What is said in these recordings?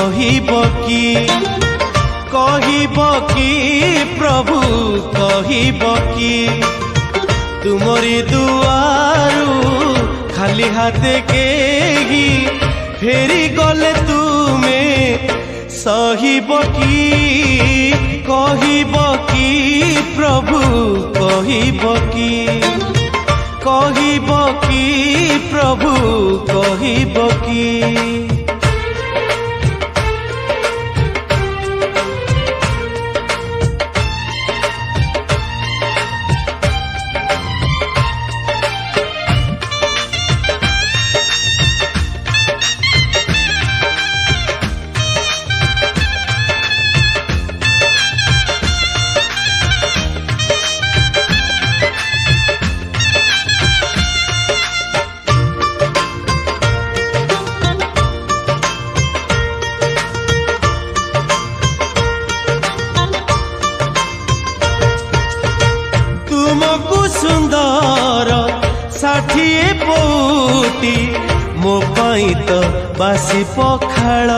କହିବ କି ପ୍ରଭୁ କହିବ କି ତୁମରି ଦୁଆରୁ ଖାଲି ହାତେ କେହି ଫେରି ଗଲେ ତୁମେ ସହିବ କି କହିବ କି ପ୍ରଭୁ କହିବ କି ପ୍ରଭୁ କହିବ କି सुंदर 60 पौटी मो पाई तो बासी पखाल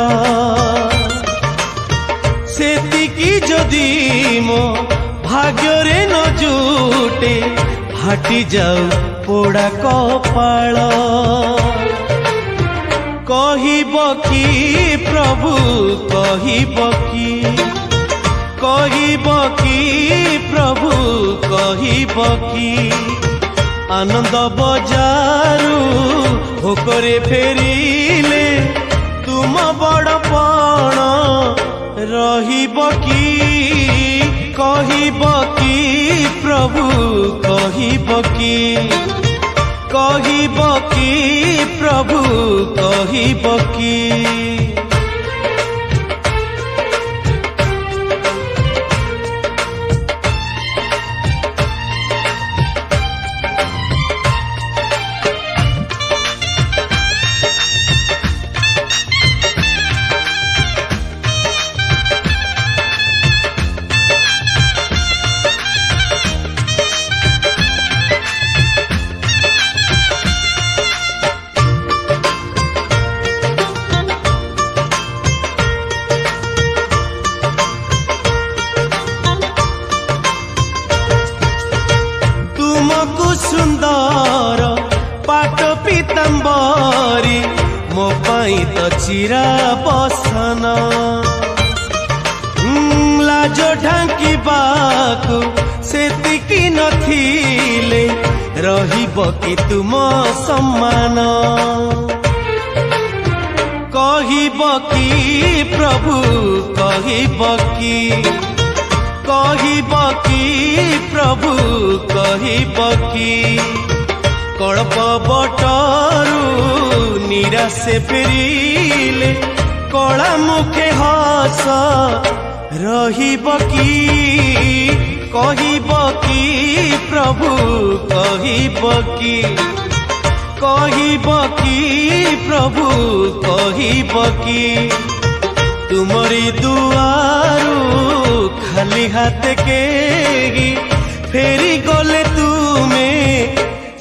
सेतिकी जदि मो भाग्यरे न जुटे फाटी जाऊ पोड़ा कपाल कहिब कि प्रभु कहिब कि प्रभु कहिब कि आनंद बजारू भोकरे फेरिले तुम बड़पण रहिब कि कहिब कि प्रभु कहिब कि प्रभु कहिब कि सुंदर पाट पीतांबरी मो पाई तो चिरा बसन लाज ढांकिबाकु सेतिकी नथिले रहिब कि तुम सम्मान कहिब कि प्रभु कहिब कि प्रभु कहिब कि कल्प बटरू निराशे फेरिले कला मुखे हस रहिब कि कहिब कि प्रभु कहिब कि प्रभु कहिब कि तुमरी दुआरू खाली हाथ के फेरी गले तुमे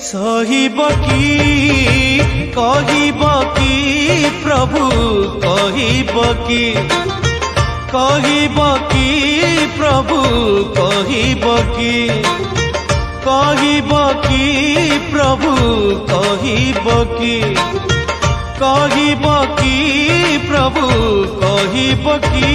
सहिब कि कहिब कि प्रभु कहिब कि प्रभु कहिब कि प्रभु कहिब कि प्रभु कहिब कि